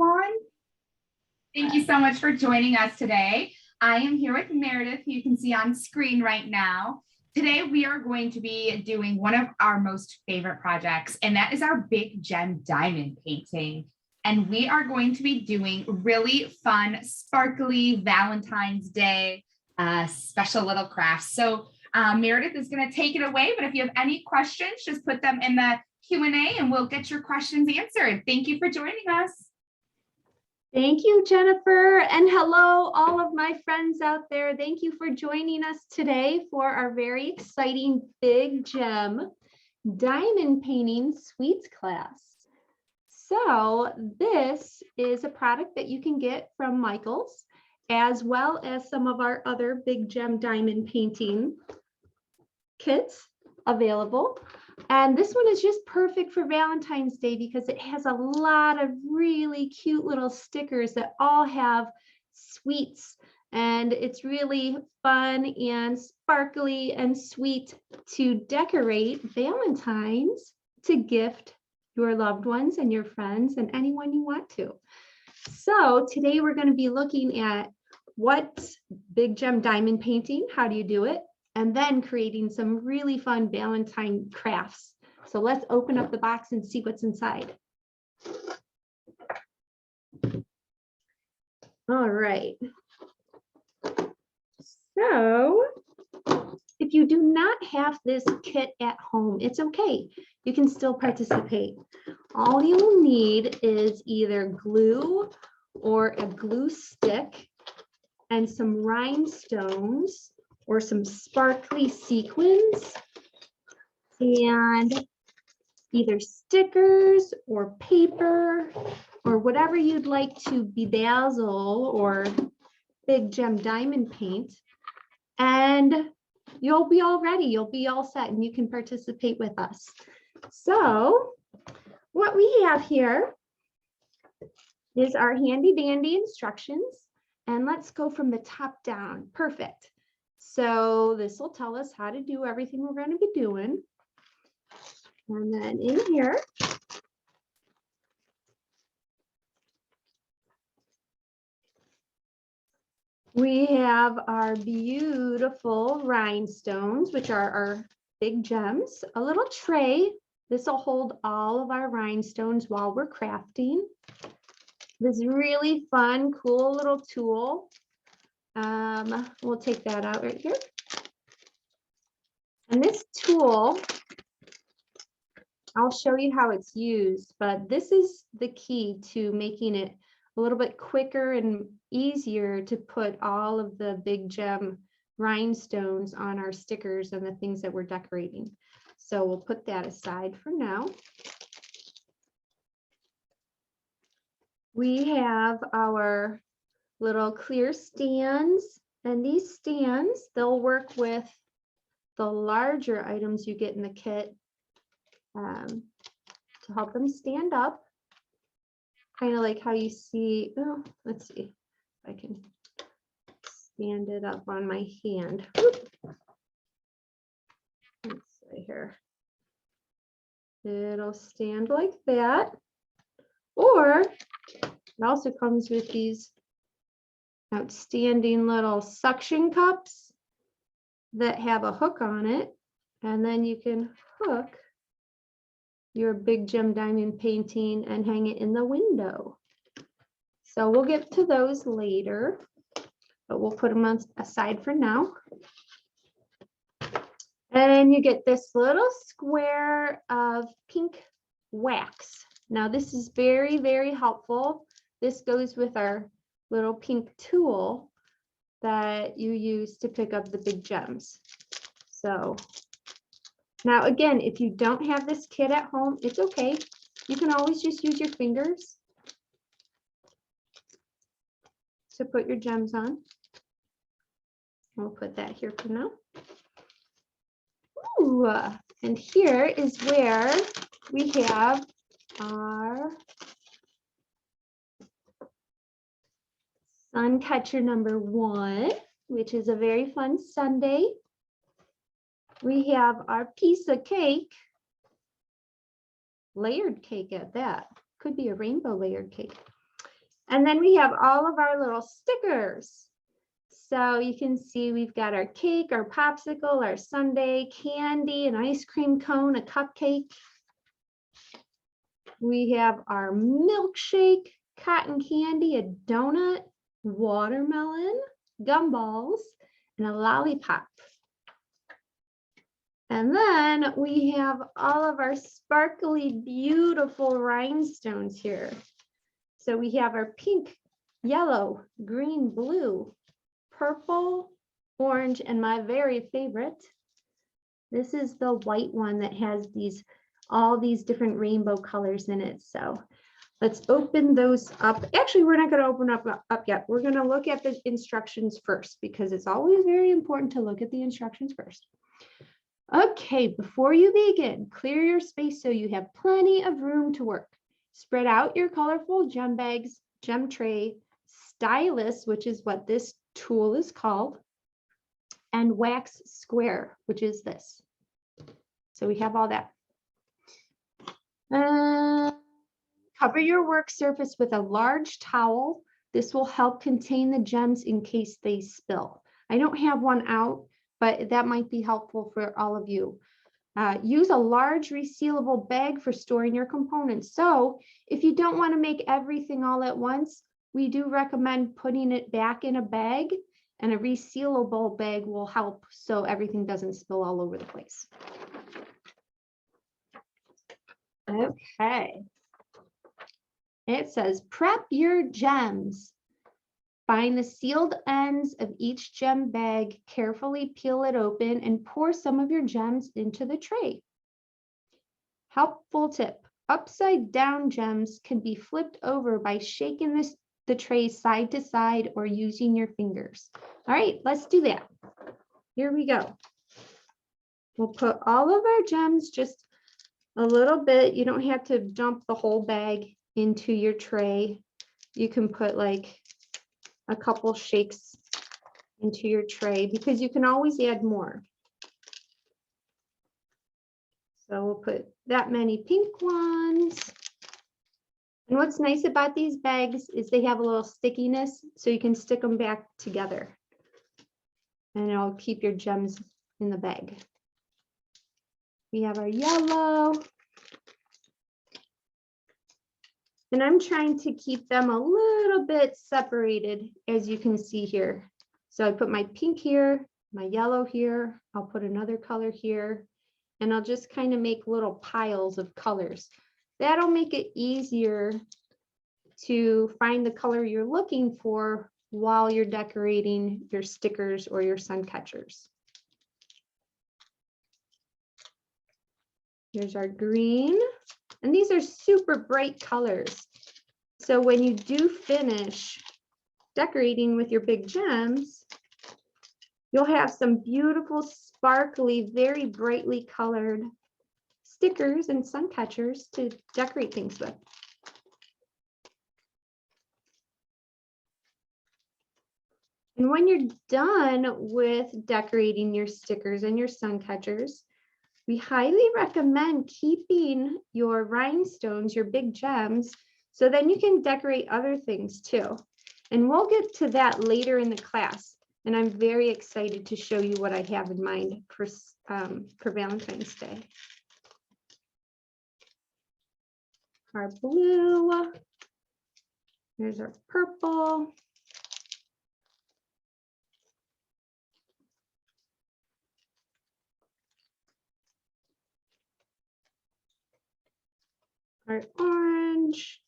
everyone. Thank you so much for joining us today. I am here with Meredith, who you can see on screen right now. Today, we are going to be doing one of our most favorite projects, and that is our Big Gem diamond painting. And we are going to be doing really fun, sparkly Valentine's Day special little crafts. So Meredith is going to take it away, but if you have any questions, just put them in the Q&A and we'll get your questions answered. Thank you for joining us. Thank you, Jennifer, and hello, all of my friends out there. Thank you for joining us today for our very exciting Big Gem diamond painting sweets class. So this is a product that you can get from Michael's, as well as some of our other Big Gem diamond painting kits available. And this one is just perfect for Valentine's Day because it has a lot of really cute little stickers that all have sweets, and it's really fun and sparkly and sweet to decorate Valentine's to gift your loved ones and your friends and anyone you want to. So today we're going to be looking at what's Big Gem diamond painting, how do you do it, and then creating some really fun Valentine crafts. So let's open up the box and see what's inside. All right. So if you do not have this kit at home, it's okay. You can still participate. All you'll need is either glue or a glue stick and some rhinestones or some sparkly sequins, and either stickers or paper or whatever you'd like to bedazzle or Big Gem diamond paint, and you'll be all ready. You'll be all set and you can participate with us. So what we have here is our handy dandy instructions, and let's go from the top down. Perfect. So this will tell us how to do everything we're going to be doing. And then in here, we have our beautiful rhinestones, which are our big gems, a little tray. This will hold all of our rhinestones while we're crafting. This really fun, cool little tool. We'll take that out right here. And this tool, I'll show you how it's used, but this is the key to making it a little bit quicker and easier to put all of the Big Gem rhinestones on our stickers and the things that we're decorating. So we'll put that aside for now. We have our little clear stands, and these stands, they'll work with the larger items you get in the kit to help them stand up, kind of like how you see. Oh, let's see if I can stand it up on my hand. Let's see here. It'll stand like that, or it also comes with these outstanding little suction cups that have a hook on it, and then you can hook your Big Gem diamond painting and hang it in the window. So we'll get to those later, but we'll put them aside for now. And you get this little square of pink wax. Now this is very, very helpful. This goes with our little pink tool that you use to pick up the big gems. So now again, if you don't have this kit at home, it's okay. You can always just use your fingers to put your gems on. We'll put that here for now. Ooh, and here is where we have our sun catcher number 1, which is a very fun Sunday. We have our piece of cake, layered cake at that. Could be a rainbow layered cake. And then we have all of our little stickers. So you can see we've got our cake, our popsicle, our sundae, candy, an ice cream cone, a cupcake. We have our milkshake, cotton candy, a donut, watermelon, gumballs, and a lollipop. And then we have all of our sparkly, beautiful rhinestones here. So we have our pink, yellow, green, blue, purple, orange, and my very favorite. This is the white one that has all these different rainbow colors in it. So let's open those up. Actually, we're not going to open up yet. We're going to look at the instructions first because it's always very important to look at the instructions first. Okay, before you begin, clear your space so you have plenty of room to work. Spread out your colorful gem bags, gem tray, stylus, which is what this tool is called, and wax square, which is this. So we have all that. Cover your work surface with a large towel. This will help contain the gems in case they spill. I don't have one out, but that might be helpful for all of you. Use a large resealable bag for storing your components. So if you don't want to make everything all at once, we do recommend putting it back in a bag, and a resealable bag will help so everything doesn't spill all over the place. Okay. It says prep your gems. Find the sealed ends of each gem bag, carefully peel it open, and pour some of your gems into the tray. Helpful tip: upside down gems can be flipped over by shaking the tray side to side or using your fingers. All right, let's do that. Here we go. We'll put all of our gems just a little bit. You don't have to dump the whole bag into your tray. You can put like a couple shakes into your tray because you can always add more. So we'll put that many pink ones. And what's nice about these bags is they have a little stickiness, so you can stick them back together. And it'll keep your gems in the bag. We have our yellow. And I'm trying to keep them a little bit separated, as you can see here. So I put my pink here, my yellow here, I'll put another color here, and I'll just kind of make little piles of colors. That'll make it easier to find the color you're looking for while you're decorating your stickers or your sun catchers. Here's our green. And these are super bright colors. So when you do finish decorating with your big gems, you'll have some beautiful, sparkly, very brightly colored stickers and sun catchers to decorate things with. And when you're done with decorating your stickers and your sun catchers, we highly recommend keeping your rhinestones, your big gems, so then you can decorate other things too. And we'll get to that later in the class. And I'm very excited to show you what I have in mind for Valentine's Day. Our blue. Here's our purple. Our orange.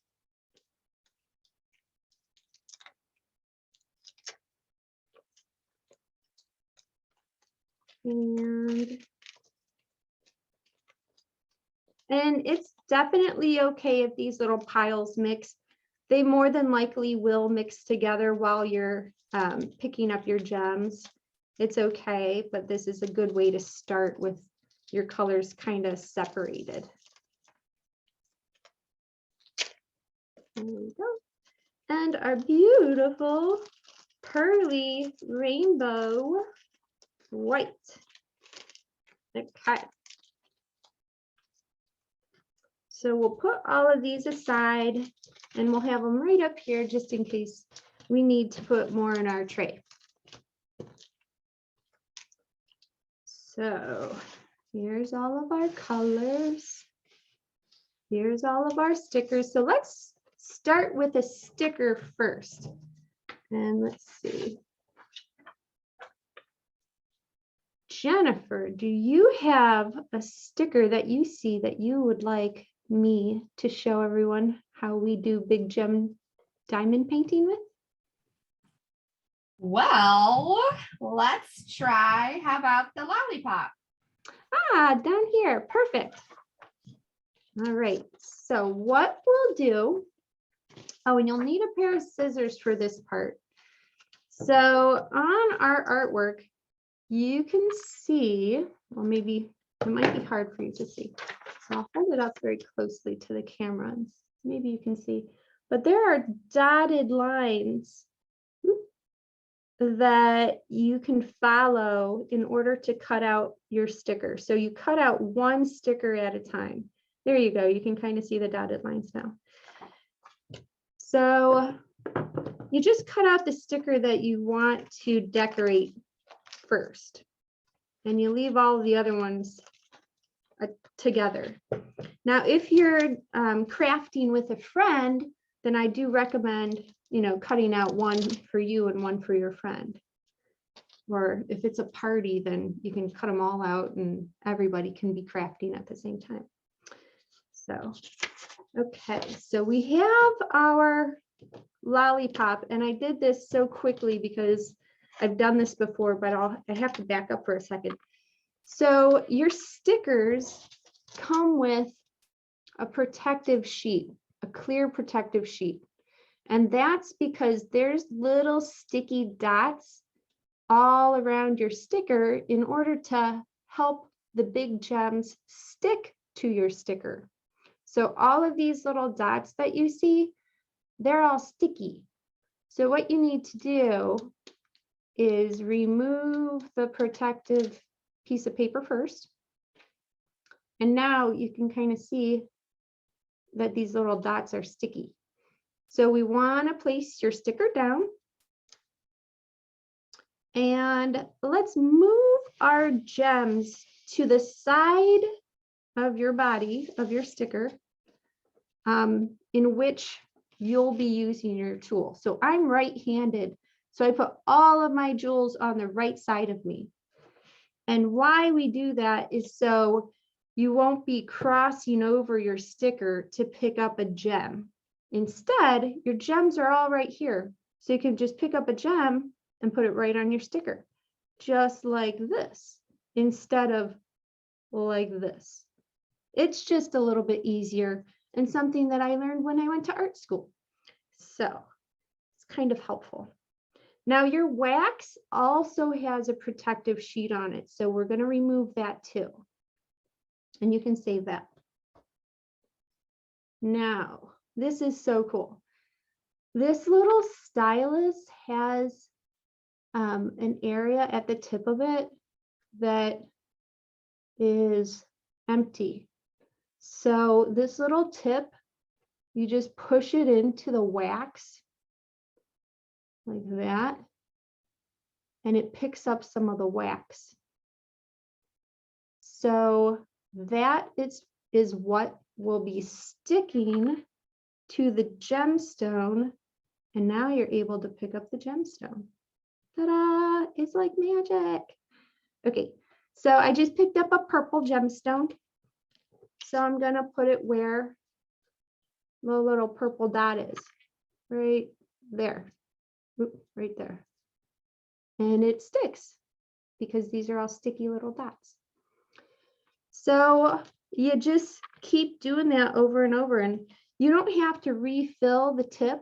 And it's definitely okay if these little piles mix. They more than likely will mix together while you're picking up your gems. It's okay, but this is a good way to start with your colors kind of separated. There we go. And our beautiful pearly rainbow white. Okay. So we'll put all of these aside and we'll have them right up here just in case we need to put more in our tray. So here's all of our colors. Here's all of our stickers. So let's start with a sticker first. And let's see. Jennifer, do you have a sticker that you see that you would like me to show everyone how we do Big Gem diamond painting with? Well, let's try. How about the lollipop? Ah, down here. Perfect. All right. So what we'll do, oh, and you'll need a pair of scissors for this part. So on our artwork, you can see, well, maybe it might be hard for you to see. So I'll hold it up very closely to the camera and maybe you can see, but there are dotted lines that you can follow in order to cut out your sticker. So you cut out one sticker at a time. There you go. You can kind of see the dotted lines now. So you just cut out the sticker that you want to decorate first, and you leave all the other ones together. Now, if you're crafting with a friend, then I do recommend, cutting out one for you and one for your friend. Or if it's a party, then you can cut them all out and everybody can be crafting at the same time. So, okay, so we have our lollipop, and I did this so quickly because I've done this before, but I have to back up for a second. So your stickers come with a protective sheet, a clear protective sheet. And that's because there's little sticky dots all around your sticker in order to help the big gems stick to your sticker. So all of these little dots that you see, they're all sticky. So what you need to do is remove the protective piece of paper first. And now you can kind of see that these little dots are sticky. So we want to place your sticker down. And let's move our gems to the side of your body, of your sticker, in which you'll be using your tool. So I'm right-handed, so I put all of my jewels on the right side of me. And why we do that is so you won't be crossing over your sticker to pick up a gem. Instead, your gems are all right here. So you can just pick up a gem and put it right on your sticker, just like this, instead of like this. It's just a little bit easier and something that I learned when I went to art school. So it's kind of helpful. Now your wax also has a protective sheet on it, so we're going to remove that too. And you can save that. Now, this is so cool. This little stylus has an area at the tip of it that is empty. So this little tip, you just push it into the wax like that, and it picks up some of the wax. So that is what will be sticking to the gemstone, and now you're able to pick up the gemstone. Ta-da! It's like magic. Okay, so I just picked up a purple gemstone. So I'm going to put it where the little purple dot is, right there. Oop, right there. And it sticks because these are all sticky little dots. So you just keep doing that over and over, and you don't have to refill the tip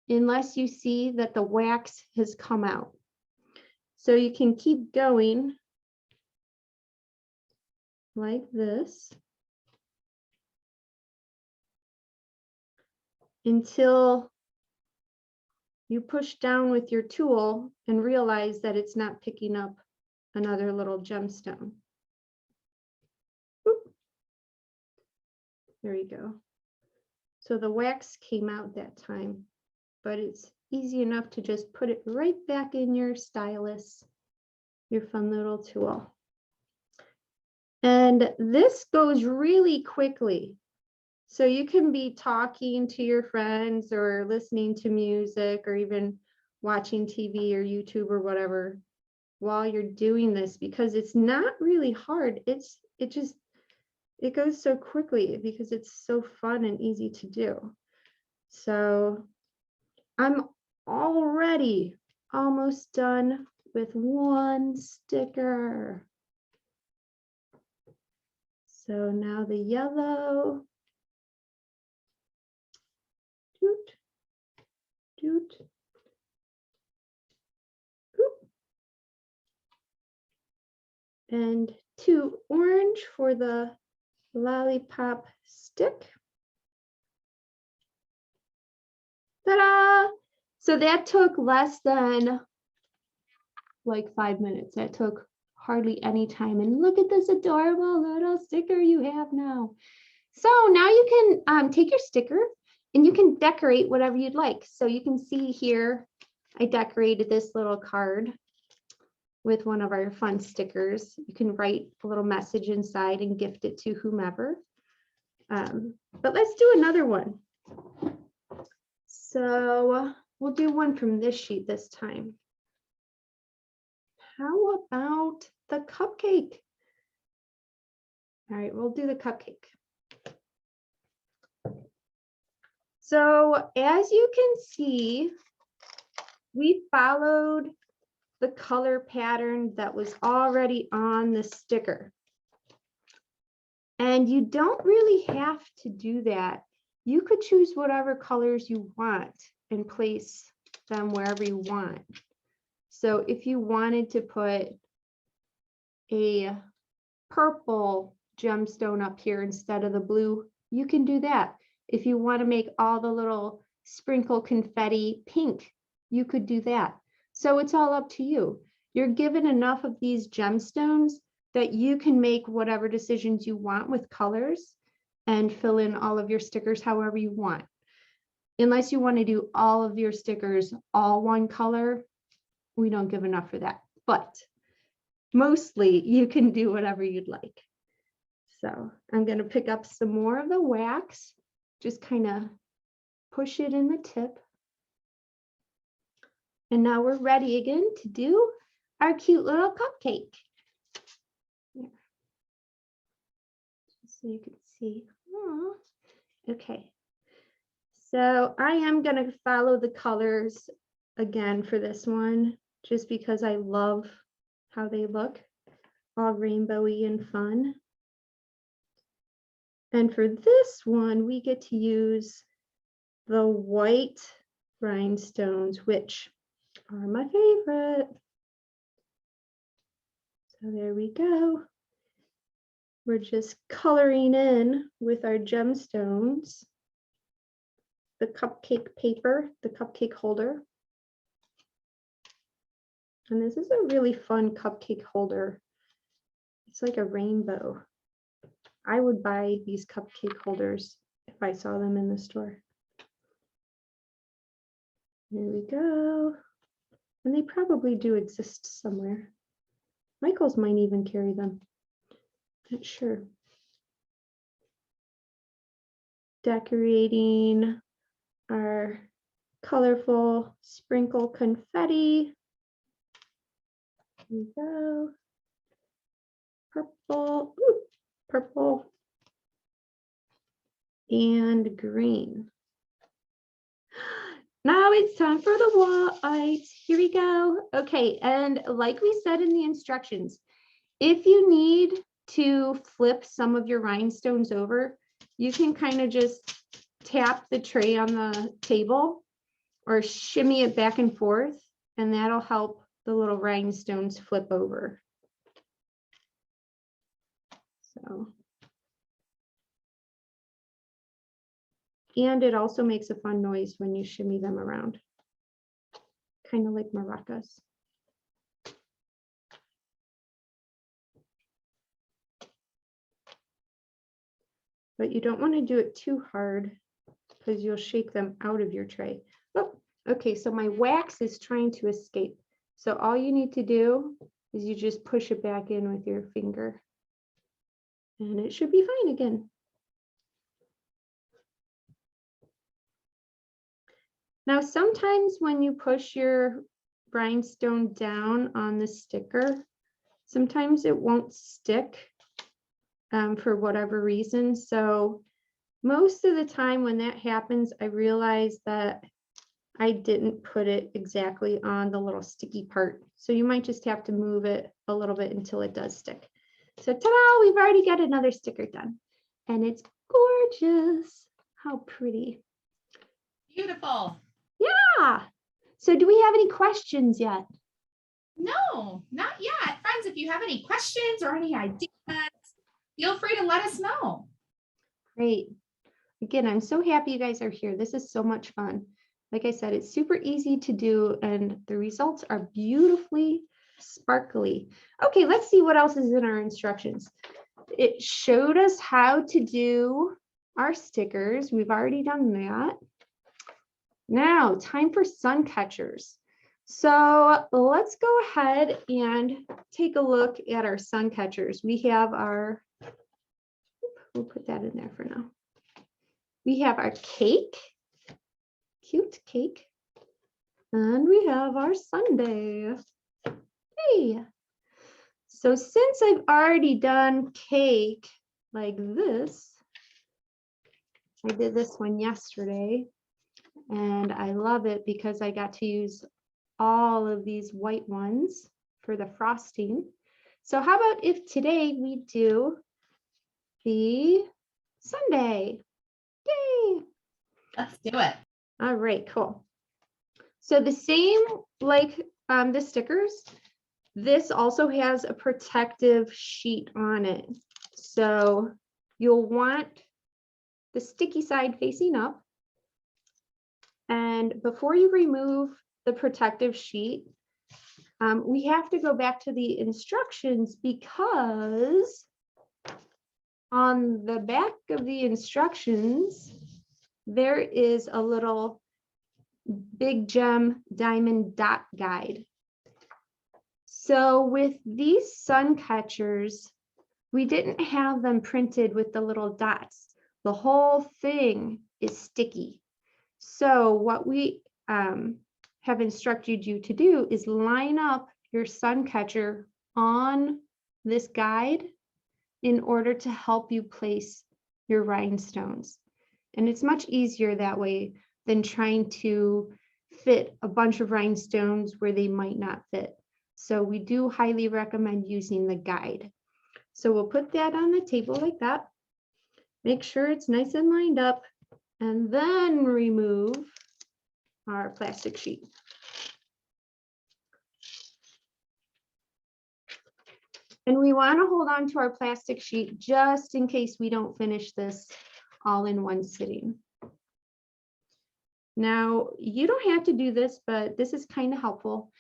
unless you see that the wax has come out. So you can keep going like this until you push down with your tool and realize that it's not picking up another little gemstone. Oop. There you go. So the wax came out that time, but it's easy enough to just put it right back in your stylus, your fun little tool. And this goes really quickly. So you can be talking to your friends or listening to music or even watching TV or YouTube or whatever while you're doing this, because it's not really hard. It goes so quickly because it's so fun and easy to do. So I'm already almost done with one sticker. So now the yellow. Doot, doot. Oop. And 2 orange for the lollipop stick. Ta-da! So that took less than like 5 minutes. That took hardly any time. And look at this adorable little sticker you have now. So now you can take your sticker and you can decorate whatever you'd like. So you can see here, I decorated this little card with one of our fun stickers. You can write a little message inside and gift it to whomever. But let's do another one. So we'll do one from this sheet this time. How about the cupcake? All right, we'll do the cupcake. So as you can see, we followed the color pattern that was already on the sticker. And you don't really have to do that. You could choose whatever colors you want and place them wherever you want. So if you wanted to put a purple gemstone up here instead of the blue, you can do that. If you want to make all the little sprinkle confetti pink, you could do that. So it's all up to you. You're given enough of these gemstones that you can make whatever decisions you want with colors and fill in all of your stickers however you want. Unless you want to do all of your stickers all one color, we don't give enough for that. But mostly you can do whatever you'd like. So I'm going to pick up some more of the wax, just kind of push it in the tip. And now we're ready again to do our cute little cupcake. Here. Just so you can see. Aww. Okay. So I am going to follow the colors again for this one, just because I love how they look, all rainbowy and fun. And for this one, we get to use the white rhinestones, which are my favorite. So there we go. We're just coloring in with our gemstones, the cupcake paper, the cupcake holder. And this is a really fun cupcake holder. It's like a rainbow. I would buy these cupcake holders if I saw them in the store. There we go. And they probably do exist somewhere. Michael's might even carry them. Not sure. Decorating our colorful sprinkle confetti. There we go. Purple, ooh, purple, and green. Now it's time for the white. Here we go. Okay, and like we said in the instructions, if you need to flip some of your rhinestones over, you can kind of just tap the tray on the table or shimmy it back and forth, and that'll help the little rhinestones flip over. So, and it also makes a fun noise when you shimmy them around, kind of like maracas. but you don't want to do it too hard because you'll shake them out of your tray. Oh, okay, so my wax is trying to escape. So all you need to do is you just push it back in with your finger and it should be fine again. Now, sometimes when you push your rhinestone down on the sticker, sometimes it won't stick for whatever reason. So most of the time when that happens, I realize that I didn't put it exactly on the little sticky part. So you might just have to move it a little bit until it does stick. So ta-da, we've already got another sticker done. And it's gorgeous. How pretty. Beautiful. Yeah. So do we have any questions yet? No, not yet. Friends, if you have any questions or any ideas, feel free to let us know. Great. Again, I'm so happy you guys are here. This is so much fun. Like I said, it's super easy to do and the results are beautifully sparkly. Okay, let's see what else is in our instructions. It showed us how to do our stickers. We've already done that. Now, time for sun catchers. So let's go ahead and take a look at our sun catchers. We have our, we'll put that in there for now. We have our cake, cute cake, and we have our sundae. Hey, so since I've already done cake like this, I did this one yesterday, and I love it because I got to use all of these white ones for the frosting. So how about if today we do the sundae? Yay! Let's do it. All right, cool. So the same like the stickers, this also has a protective sheet on it. So you'll want the sticky side facing up. And before you remove the protective sheet, we have to go back to the instructions because on the back of the instructions, there is a little big gem diamond dot guide. So with these sun catchers, we didn't have them printed with the little dots. The whole thing is sticky. So what we have instructed you to do is line up your sun catcher on this guide in order to help you place your rhinestones. And it's much easier that way than trying to fit a bunch of rhinestones where they might not fit. So we do highly recommend using the guide. So we'll put that on the table like that. Make sure it's nice and lined up, and then remove our plastic sheet. And we want to hold on to our plastic sheet just in case we don't finish this all in one sitting. Now, you don't have to do this, but this is kind of helpful.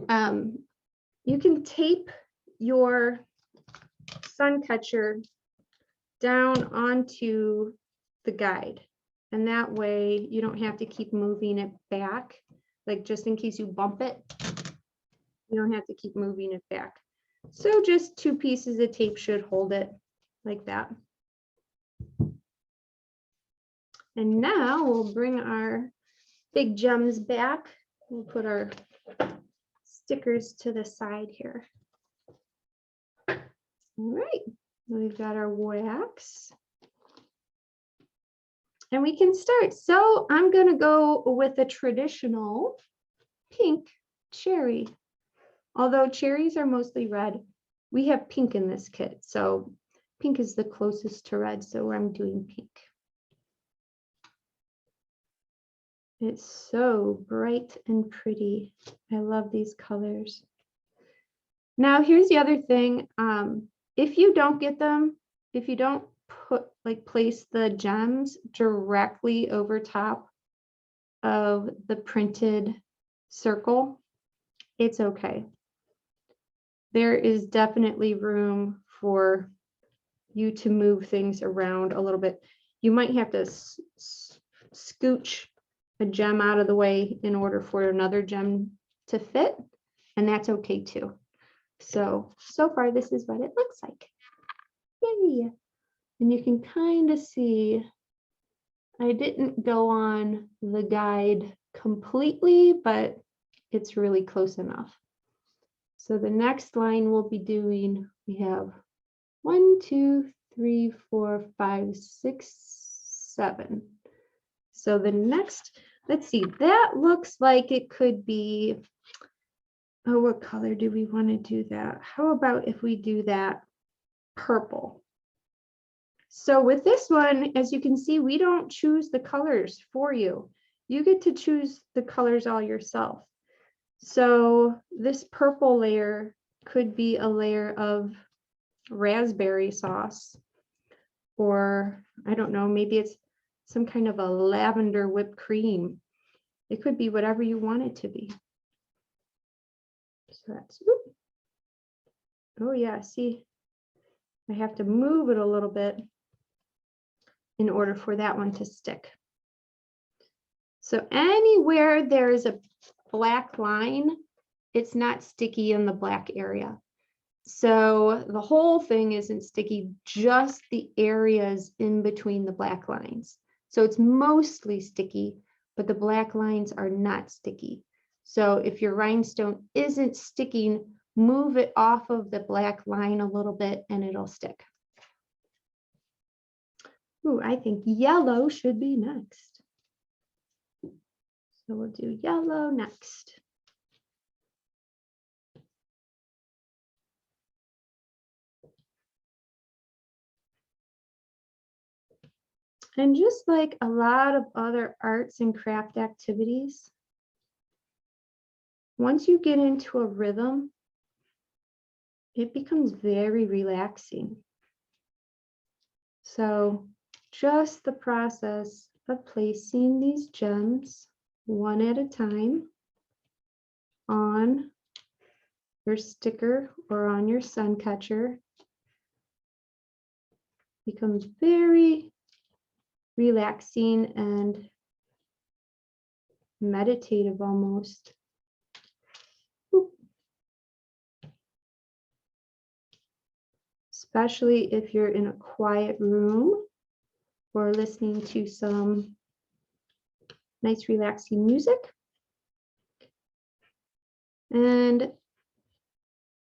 You can tape your sun catcher down onto the guide. And that way you don't have to keep moving it back. Like just in case you bump it, you don't have to keep moving it back. So just 2 pieces of tape should hold it like that. And now we'll bring our big gems back. We'll put our stickers to the side here. All right, we've got our wax. And we can start. So I'm going to go with a traditional pink cherry. Although cherries are mostly red, we have pink in this kit. So pink is the closest to red, so I'm doing pink. It's so bright and pretty. I love these colors. Now, here's the other thing. If you don't get them, if you don't place the gems directly over top of the printed circle, it's okay. There is definitely room for you to move things around a little bit. You might have to scooch a gem out of the way in order for another gem to fit, and that's okay too. So far this is what it looks like. Yay! And you can kind of see I didn't go on the guide completely, but it's really close enough. So the next line we'll be doing, we have 1, 2, 3, 4, 5, 6, 7. So the next, let's see, that looks like it could be, oh, what color do we want to do that? How about if we do that purple? So with this one, as you can see, we don't choose the colors for you. You get to choose the colors all yourself. So this purple layer could be a layer of raspberry sauce, or I don't know, maybe it's some kind of a lavender whipped cream. It could be whatever you want it to be. So that's, oh yeah, see, I have to move it a little bit in order for that one to stick. So anywhere there's a black line, it's not sticky in the black area. So the whole thing isn't sticky, just the areas in between the black lines. So it's mostly sticky, but the black lines are not sticky. So if your rhinestone isn't sticking, move it off of the black line a little bit and it'll stick. Ooh, I think yellow should be next. So we'll do yellow next. And just like a lot of other arts and craft activities, once you get into a rhythm, it becomes very relaxing. So just the process of placing these gems one at a time on your sticker or on your sun catcher becomes very relaxing and meditative almost. Especially if you're in a quiet room or listening to some nice relaxing music. And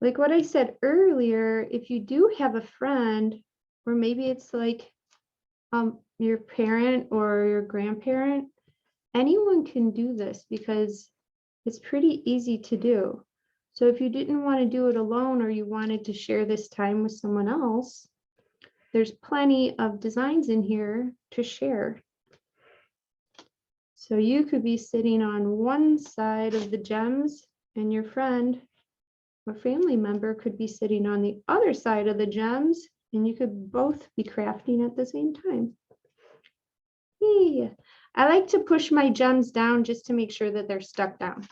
like what I said earlier, if you do have a friend, or maybe it's like your parent or your grandparent, anyone can do this because it's pretty easy to do. So if you didn't want to do it alone or you wanted to share this time with someone else, there's plenty of designs in here to share. So you could be sitting on one side of the gems and your friend or family member could be sitting on the other side of the gems, and you could both be crafting at the same time. Hey, I like to push my gems down just to make sure that they're stuck down.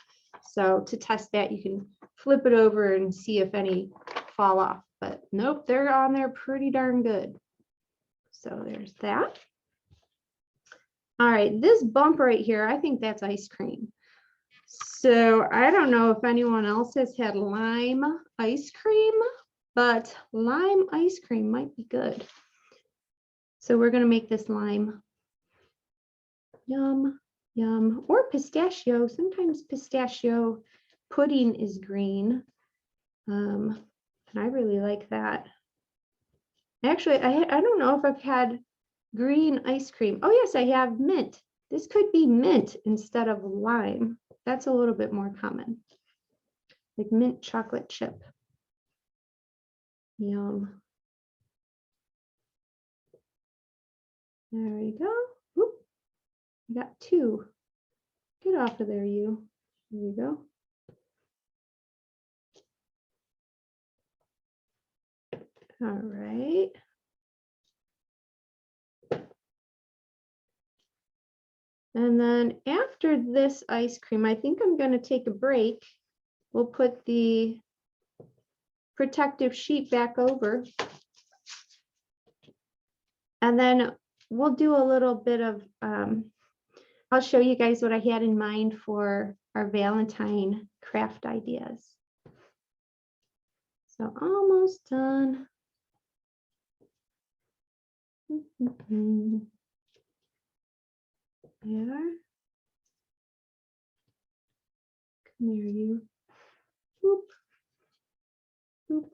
So to test that, you can flip it over and see if any fall off, but nope, they're on there pretty darn good. So there's that. All right, this bump right here, I think that's ice cream. So I don't know if anyone else has had lime ice cream, but lime ice cream might be good. So we're going to make this lime. Yum, yum. Or pistachio. Sometimes pistachio pudding is green. And I really like that. Actually, I don't know if I've had green ice cream. Oh, yes, I have mint. This could be mint instead of lime. That's a little bit more common. Like mint chocolate chip. Yum. There we go. Oop. I got two. Get off of there, you. There we go. All right. And then after this ice cream, I think I'm going to take a break. We'll put the protective sheet back over. And then we'll do a little bit of, I'll show you guys what I had in mind for our Valentine craft ideas. So almost done. There. Come here, you. Boop. Boop.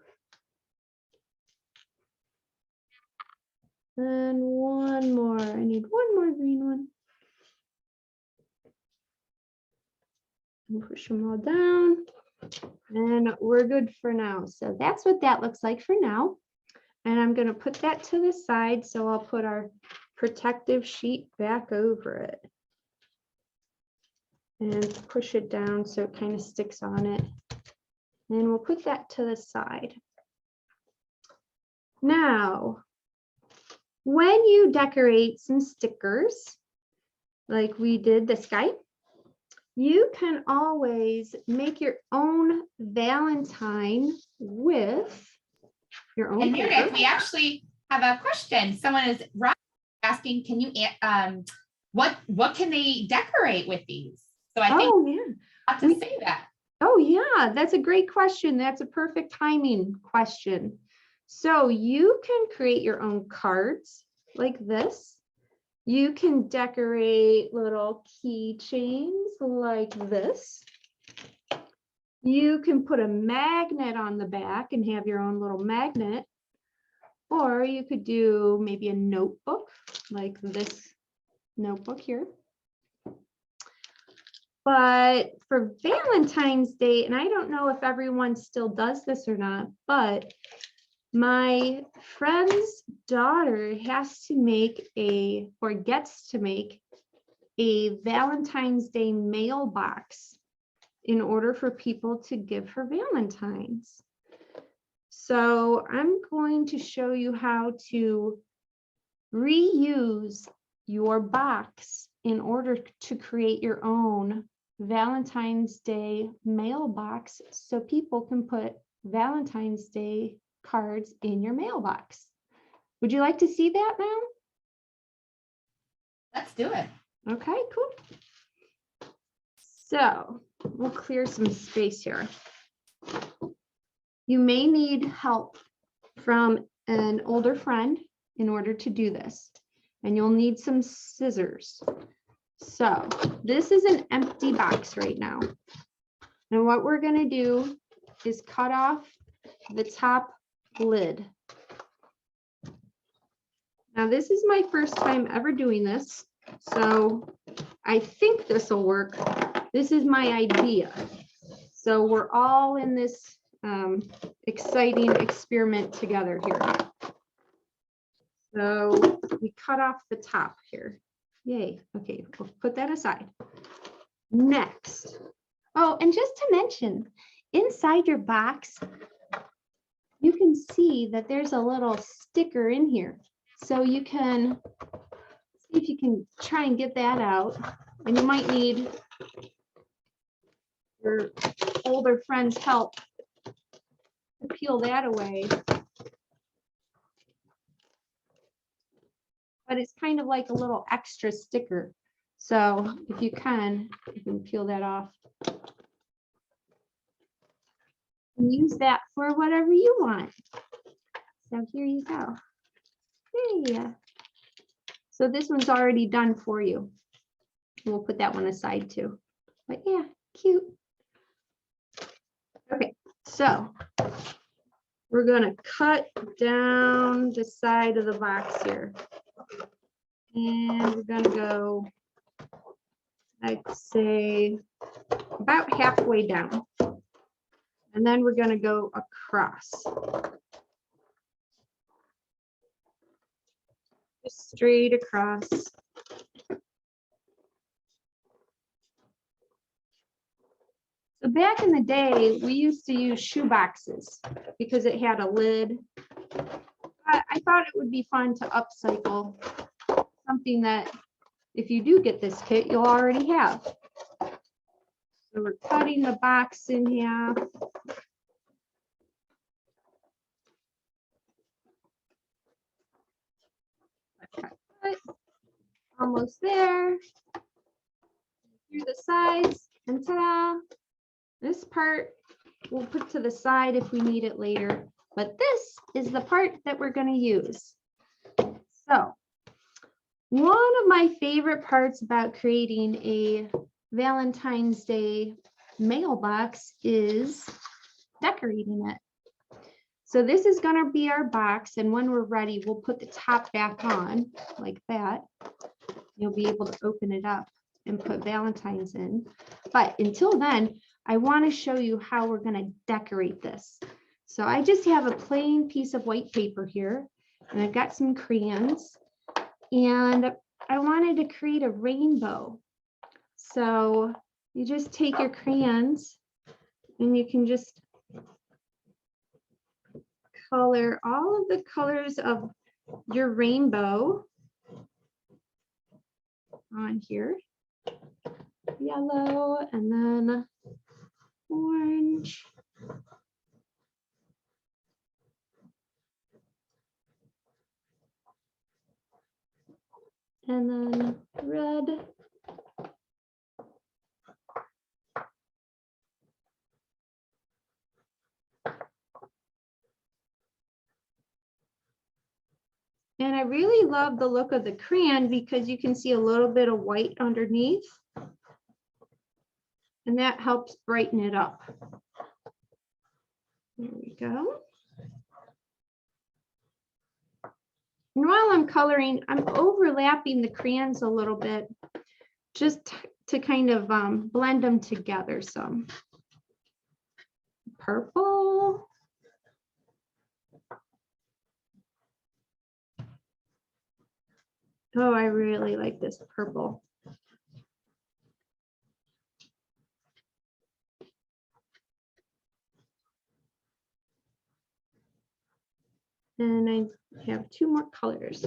And one more. I need one more green one. And push them all down. And we're good for now. So that's what that looks like for now. And I'm going to put that to the side. So I'll put our protective sheet back over it. And push it down so it kind of sticks on it. And we'll put that to the side. Now, when you decorate some stickers, like we did this guy, you can always make your own Valentine with your own And paper. Meredith, we actually have a question. Someone is asking, can you what can they decorate with these? So I think I have to say that. Oh yeah, that's a great question. That's a perfect timing question. So you can create your own cards like this. You can decorate little keychains like this. You can put a magnet on the back and have your own little magnet. Or you could do maybe a notebook like this notebook here. But for Valentine's Day, and I don't know if everyone still does this or not, but my friend's daughter has to make or gets to make a Valentine's Day mailbox in order for people to give her Valentines. So I'm going to show you how to reuse your box in order to create your own Valentine's Day mailbox so people can put Valentine's Day cards in your mailbox. Would you like to see that now? Let's do it. Okay, cool. So we'll clear some space here. You may need help from an older friend in order to do this, and you'll need some scissors. So this is an empty box right now. And what we're going to do is cut off the top lid. Now this is my first time ever doing this, so I think this will work. This is my idea. So we're all in this exciting experiment together here. So we cut off the top here. Yay. Okay, we'll put that aside. Next. Oh, and just to mention, inside your box, you can see that there's a little sticker in here. So you can see if you can try and get that out. And you might need your older friend's help to peel that away. But it's kind of like a little extra sticker. So if you can peel that off. And use that for whatever you want. So here you go. Hey. So this one's already done for you. We'll put that one aside too. But yeah, cute. Okay, so we're gonna cut down the side of the box here. And we're gonna go, I'd say, about halfway down. And then we're gonna go across. Just straight across. So back in the day, we used to use shoe boxes because it had a lid. I thought it would be fun to upcycle something that if you do get this kit, you'll already have. So we're cutting the box in half. cut, cut. Almost there. Through the sides, and ta-da! This part we'll put to the side if we need it later, but this is the part that we're going to use. So, one of my favorite parts about creating a Valentine's Day mailbox is decorating it. So this is going to be our box, and when we're ready, we'll put the top back on like that. You'll be able to open it up and put Valentine's in. But until then, I want to show you how we're going to decorate this. So I just have a plain piece of white paper here, and I've got some crayons, and I wanted to create a rainbow. So you just take your crayons and you can just color all of the colors of your rainbow on here. Yellow, and then orange. And then red. And I really love the look of the crayon because you can see a little bit of white underneath. And that helps brighten it up. There we go. And while I'm coloring, I'm overlapping the crayons a little bit just to kind of blend them together. Some purple. Oh, I really like this purple. And I have two more colors.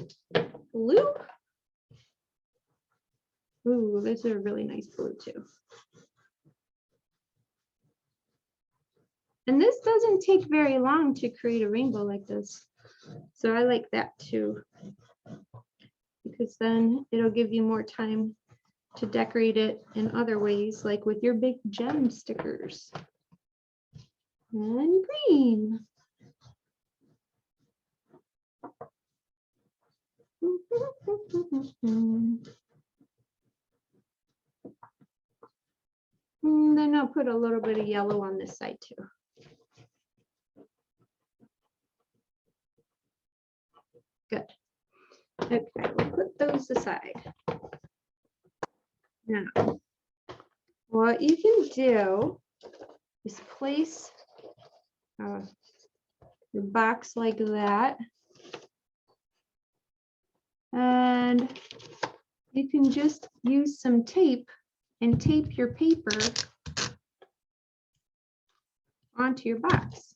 Blue. Ooh, this is a really nice blue too. And this doesn't take very long to create a rainbow like this. So I like that too, because then it'll give you more time to decorate it in other ways, like with your big gem stickers. And green. And then I'll put a little bit of yellow on this side too. Good. Okay, we'll put those aside. Now, what you can do is place your box like that. And you can just use some tape and tape your paper onto your box.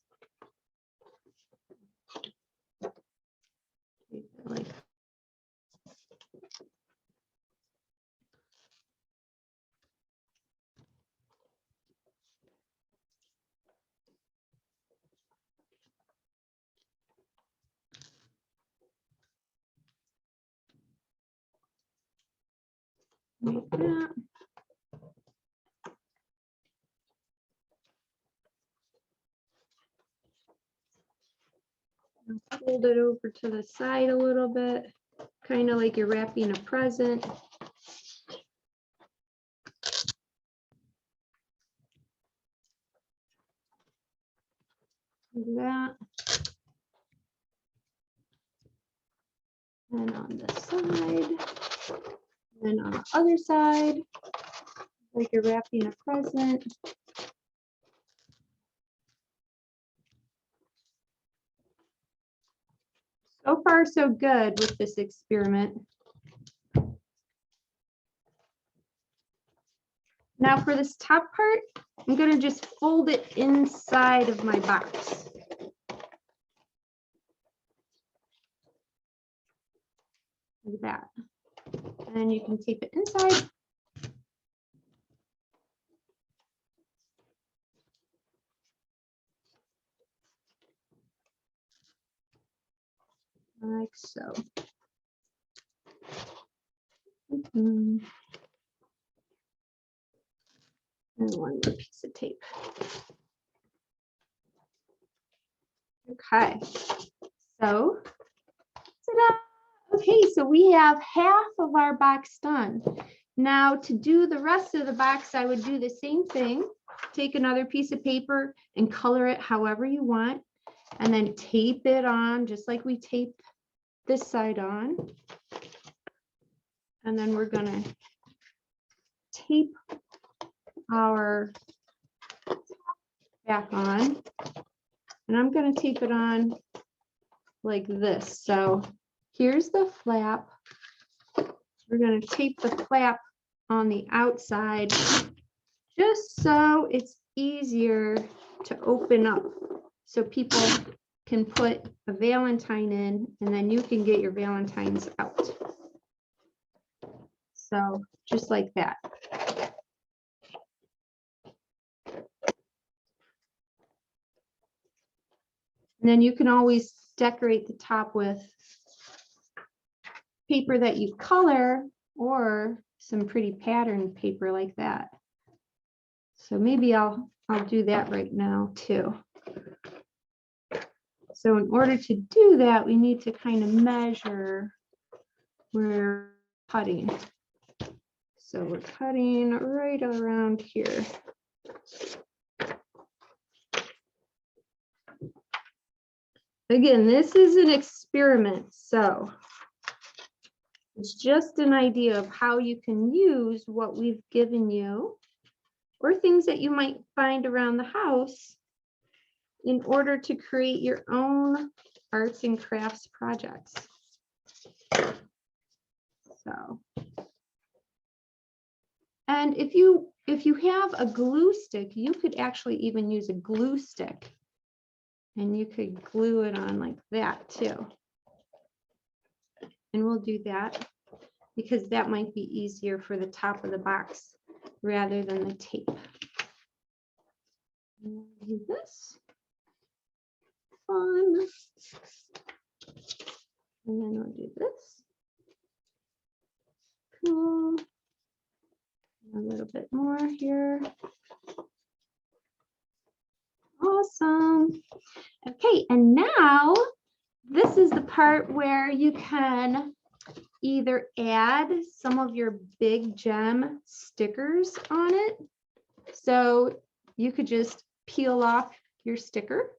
Like that. Fold it over to the side a little bit, kind of like you're wrapping a present. Like that. And on this side, and on the other side, like you're wrapping a present. So far, so good with this experiment. Now for this top part, I'm going to just fold it inside of my box. Like that. And you can tape it inside. Like so. And one more piece of tape. Okay, so ta-da! Okay, so we have half of our box done. Now to do the rest of the box, I would do the same thing. Take another piece of paper and color it however you want, and then tape it on just like we taped this side on. And then we're gonna tape our back on. And I'm gonna tape it on like this. So here's the flap. We're gonna tape the flap on the outside just so it's easier to open up, so people can put a Valentine in and then you can get your Valentines out. So just like that. And then you can always decorate the top with paper that you color or some pretty patterned paper like that. So maybe I'll do that right now too. So in order to do that, we need to kind of measure where we're cutting. So we're cutting right around here. Again, this is an experiment, so it's just an idea of how you can use what we've given you or things that you might find around the house in order to create your own arts and crafts projects. So, and if you have a glue stick, you could actually even use a glue stick. And you could glue it on like that too. And we'll do that because that might be easier for the top of the box rather than the tape. And we'll do this. Fun. And then we'll do this. Cool. A little bit more here. Awesome. Okay, and now this is the part where you can either add some of your big gem stickers on it. So you could just peel off your sticker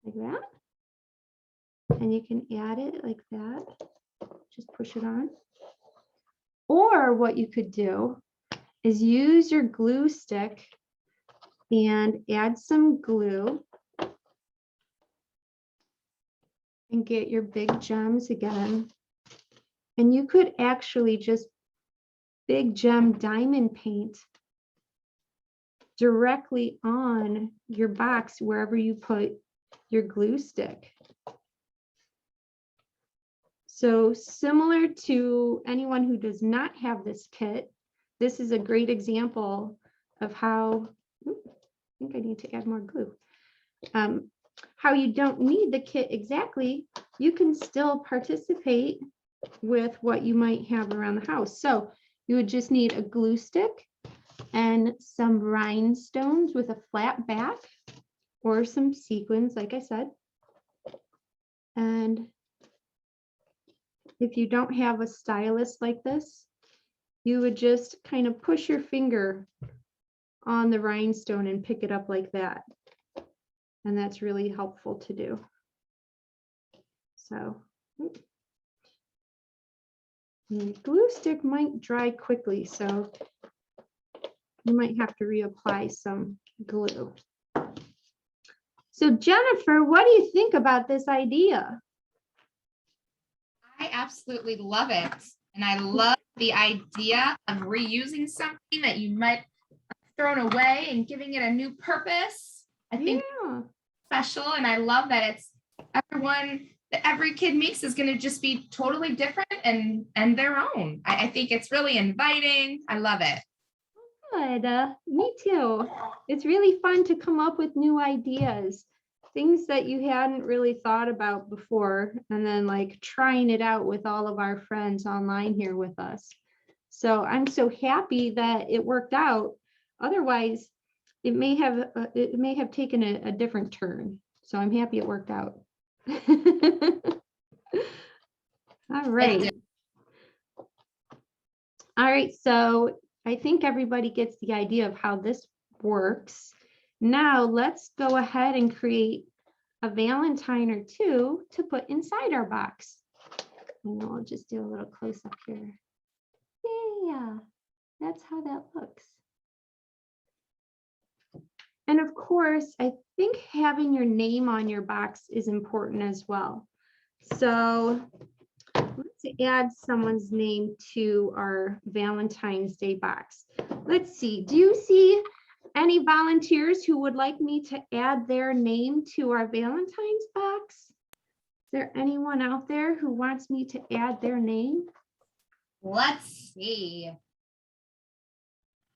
like that. And you can add it like that. Just push it on. Or what you could do is use your glue stick and add some glue and get your big gems again. And you could actually just big gem diamond paint directly on your box wherever you put your glue stick. So similar to anyone who does not have this kit, this is a great example of how, I think I need to add more glue. How you don't need the kit exactly, you can still participate with what you might have around the house. So you would just need a glue stick and some rhinestones with a flat back or some sequins, like I said. And if you don't have a stylus like this, you would just kind of push your finger on the rhinestone and pick it up like that. And that's really helpful to do. So the glue stick might dry quickly, so you might have to reapply some glue. So Jennifer, what do you think about this idea? I absolutely love it. And I love the idea of reusing something that you might have thrown away and giving it a new purpose. I think it's special, and I love that it's everyone that every kid makes is going to just be totally different and their own. I think it's really inviting. I love it. Good. Me too. It's really fun to come up with new ideas. things that you hadn't really thought about before, and then like trying it out with all of our friends online here with us. So I'm so happy that it worked out. Otherwise, it may have taken a different turn. So I'm happy it worked out. All right. All right, so I think everybody gets the idea of how this works. Now let's go ahead and create a Valentine or two to put inside our box. And I'll just do a little close up here. Yeah, that's how that looks. And of course, I think having your name on your box is important as well. So let's add someone's name to our Valentine's Day box. Let's see, do you see any volunteers who would like me to add their name to our Valentine's box? Is there anyone out there who wants me to add their name? Let's see.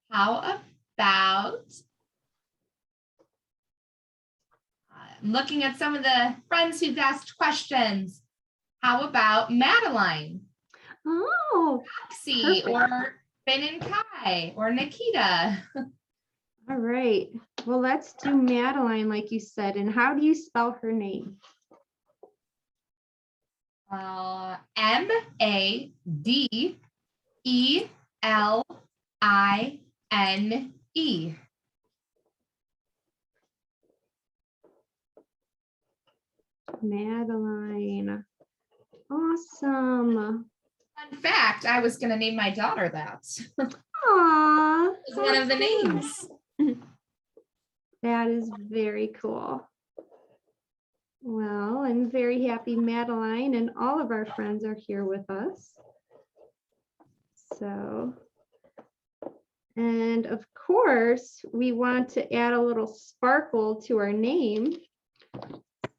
How about, I'm looking at some of the friends who've asked questions. How about Madeline? Oh, Roxy, perfect. or Ben and Kai, or Nikita. All right. Well, let's do Madeline, like you said. And how do you spell her name? M-A-D-E-L-I-N-E. Madeline. Awesome. Fun fact, I was going to name my daughter that. Aww. It's one of the names. That is very cool. Well, I'm very happy Madeline and all of our friends are here with us. So, and of course, we want to add a little sparkle to our name.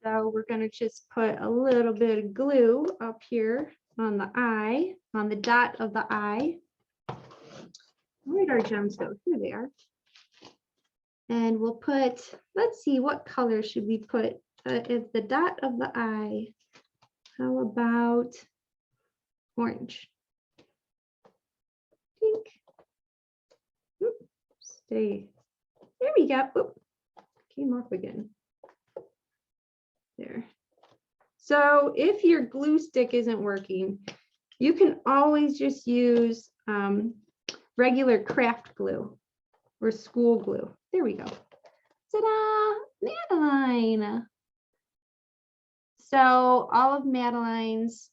So we're going to just put a little bit of glue up here on the eye, on the dot of the eye. Where did our gems go? Here they are. And we'll put, let's see, what color should we put at the dot of the eye? How about orange? Pink. Oop, stay. There we go. Oop, came off again. There. So if your glue stick isn't working, you can always just use regular craft glue or school glue. There we go. Ta-da! Madeline. So all of Madeline's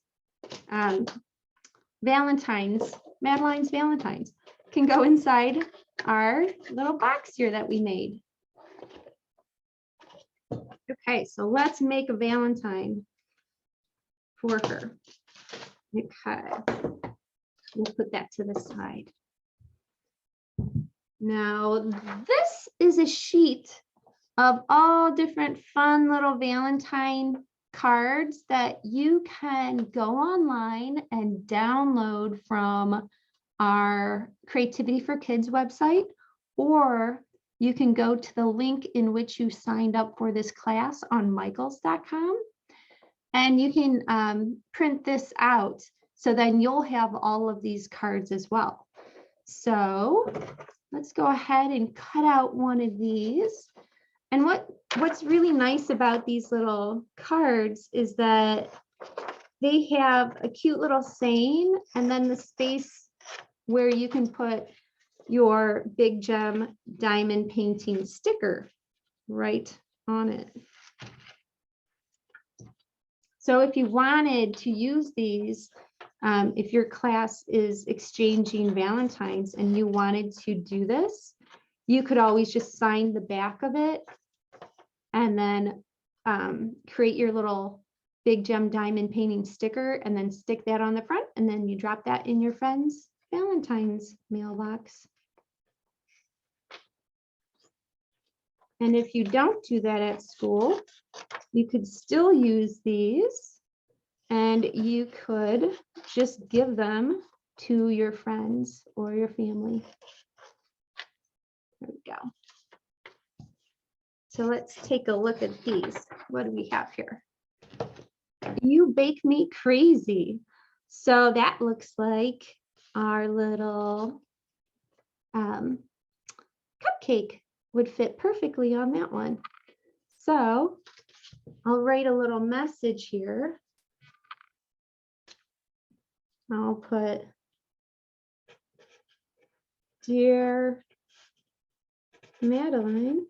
Valentines can go inside our little box here that we made. Okay, so let's make a Valentine for her. Okay, we'll put that to the side. Now, this is a sheet of all different fun little Valentine cards that you can go online and download from our Creativity for Kids website, or you can go to the link in which you signed up for this class on michaels.com, and you can print this out. So then you'll have all of these cards as well. So let's go ahead and cut out one of these. And what's really nice about these little cards is that they have a cute little saying and then the space where you can put your Big Gem diamond painting sticker right on it. So if you wanted to use these, if your class is exchanging Valentines and you wanted to do this, you could always just sign the back of it and then create your little Big Gem diamond painting sticker and then stick that on the front, and then you drop that in your friend's Valentine's mailbox. And if you don't do that at school, you could still use these and you could just give them to your friends or your family. There we go. So let's take a look at these. What do we have here? You bake me crazy. So that looks like our little cupcake would fit perfectly on that one. So I'll write a little message here. I'll put, dear Madeline,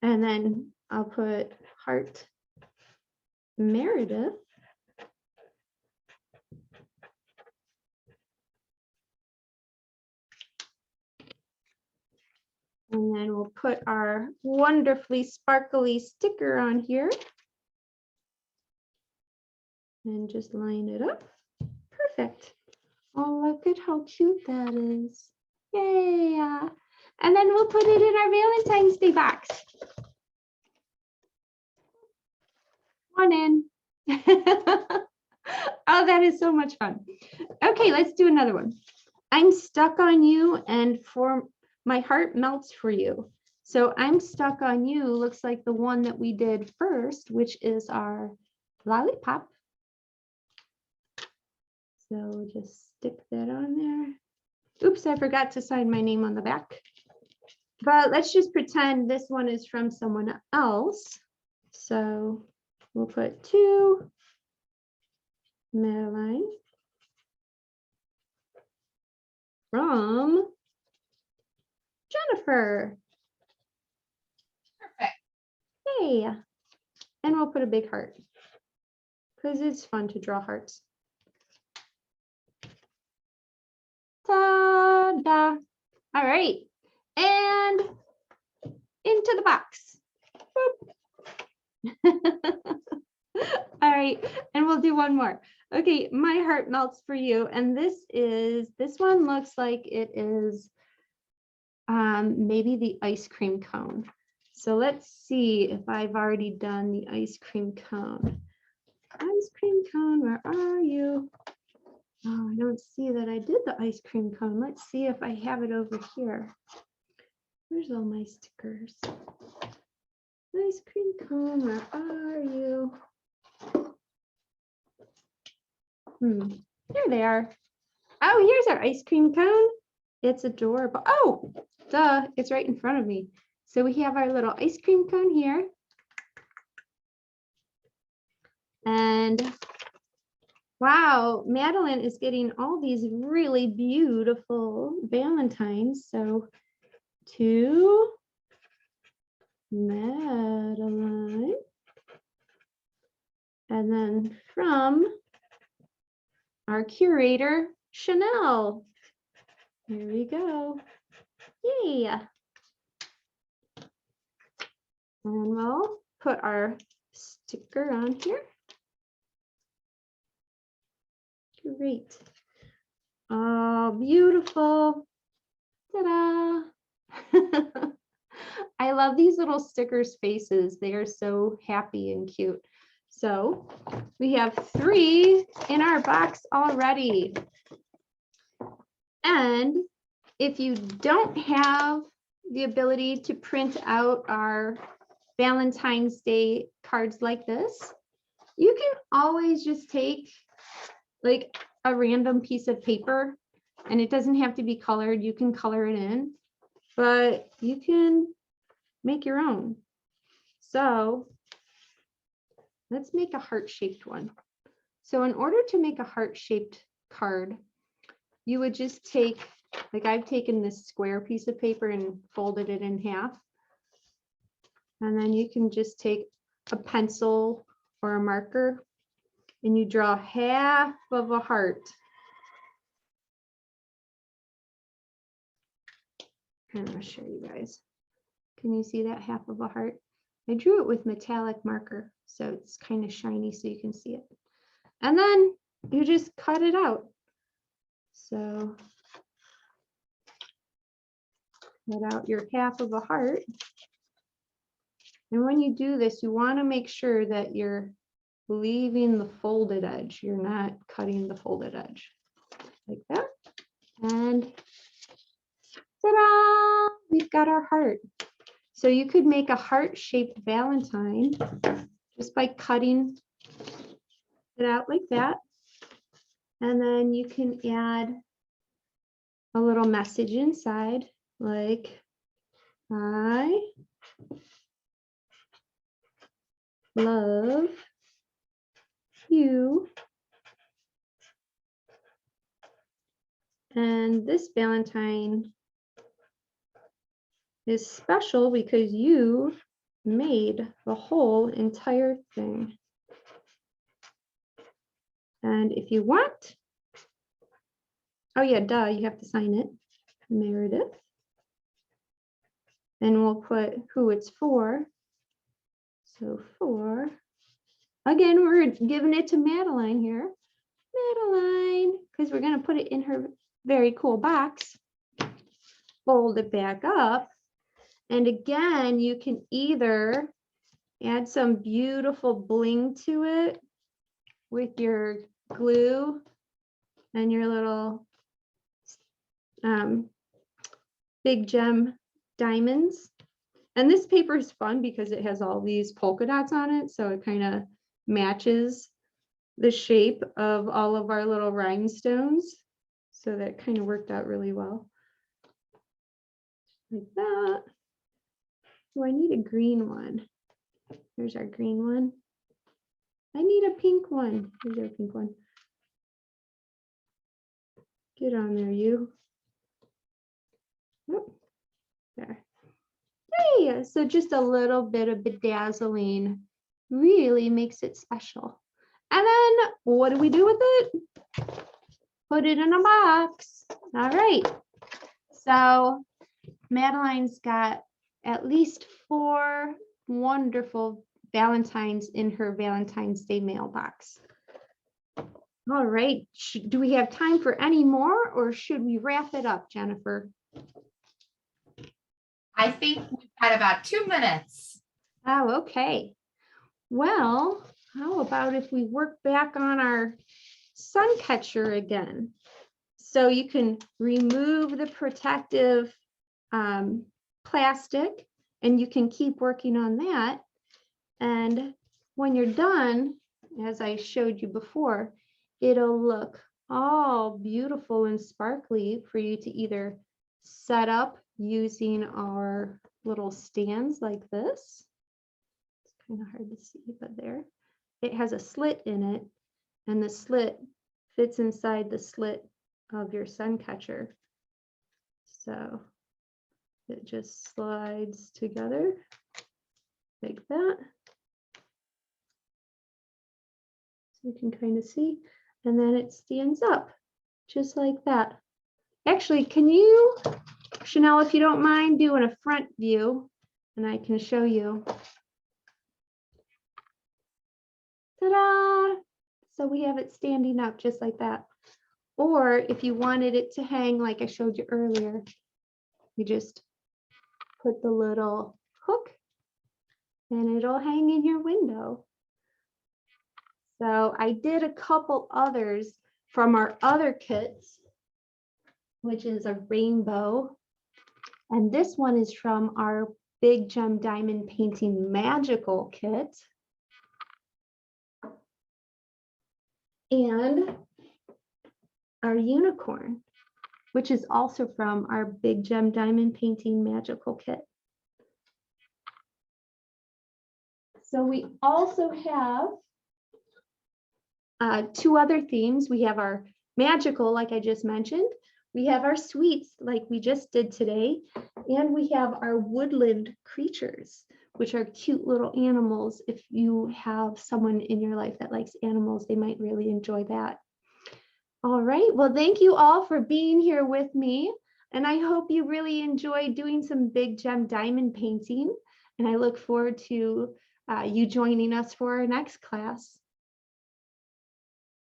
and then I'll put heart Meredith. And then we'll put our wonderfully sparkly sticker on here. And just line it up. Perfect. Oh, look at how cute that is. Yay. And then we'll put it in our Valentine's Day box. One in. Oh, that is so much fun. Okay, let's do another one. I'm stuck on you and for my heart melts for you. So I'm stuck on you looks like the one that we did first, which is our lollipop. So we'll just stick that on there. Oops, I forgot to sign my name on the back. But let's just pretend this one is from someone else. So we'll put to Madeline from Jennifer. Perfect. Hey. And we'll put a big heart because it's fun to draw hearts. Ta-da. All right. And into the box. All right. And we'll do one more. Okay. My heart melts for you. And this one looks like it is maybe the ice cream cone. So let's see if I've already done the ice cream cone. Ice cream cone, where are you? Oh, I don't see that I did the ice cream cone. Let's see if I have it over here. Where's all my stickers? Ice cream cone, where are you? There they are. Oh, here's our ice cream cone. It's adorable. Oh, duh, it's right in front of me. So we have our little ice cream cone here. And wow, Madeline is getting all these really beautiful Valentines. So to Madeline. And then from our curator, Chanel. Here we go. Yay. And we'll put our sticker on here. Great. Oh, beautiful. Ta-da. I love these little stickers' faces. They are so happy and cute. So we have 3 in our box already. And if you don't have the ability to print out our Valentine's Day cards like this, you can always just take like a random piece of paper, and it doesn't have to be colored. You can color it in, but you can make your own. So let's make a heart-shaped one. So in order to make a heart-shaped card, you would just take, like I've taken this square piece of paper and folded it in half. And then you can just take a pencil or a marker and you draw half of a heart. I'm going to show you guys. Can you see that half of a heart? I drew it with metallic marker, so it's kind of shiny so you can see it. And then you just cut it out. So cut out your half of a heart. And when you do this, you want to make sure that you're leaving the folded edge. You're not cutting the folded edge like that. And Ta-da! We've got our heart. So you could make a heart-shaped Valentine just by cutting it out like that. And then you can add a little message inside, like, I love you. And this Valentine is special because you made the whole entire thing. And if you want, oh yeah, duh, you have to sign it, Meredith. And we'll put who it's for. So for, again, we're giving it to Madeline here. Madeline, because we're going to put it in her very cool box. Fold it back up. And again, you can either add some beautiful bling to it with your glue and your little big gem diamonds. And this paper is fun because it has all these polka dots on it. So it kind of matches the shape of all of our little rhinestones. So that kind of worked out really well. Like that. Oh, I need a green one. There's our green one. I need a pink one. Here's our pink one. Get on there, you. Oh, there. Hey, so just a little bit of bedazzling really makes it special. And then what do we do with it? Put it in a box. All right. So Madeline's got at least 4 wonderful Valentines in her Valentine's Day mailbox. All right. Do we have time for any more, or should we wrap it up, Jennifer? I think we've got about 2 minutes. Oh, okay. Well, how about if we work back on our sun catcher again? So you can remove the protective plastic, and you can keep working on that. And when you're done, as I showed you before, it'll look all beautiful and sparkly for you to either set up using our little stands like this. It's kind of hard to see, but there. It has a slit in it, and the slit fits inside the slit of your sun catcher. So it just slides together like that. So you can kind of see, and then it stands up just like that. Actually, can you, Chanel, if you don't mind doing a front view, and I can show you. Ta-da! So we have it standing up just like that. Or if you wanted it to hang like I showed you earlier, you just put the little hook and it'll hang in your window. So I did a couple others from our other kits, which is a rainbow. And this one is from our Big Gem Diamond Painting Magical Kit. And our unicorn, which is also from our Big Gem Diamond Painting Magical Kit. So we also have 2 other themes. We have our magical, like I just mentioned. We have our sweets, like we just did today. And we have our woodland creatures, which are cute little animals. If you have someone in your life that likes animals, they might really enjoy that. All right, well, thank you all for being here with me. And I hope you really enjoyed doing some Big Gem diamond painting. And I look forward to you joining us for our next class.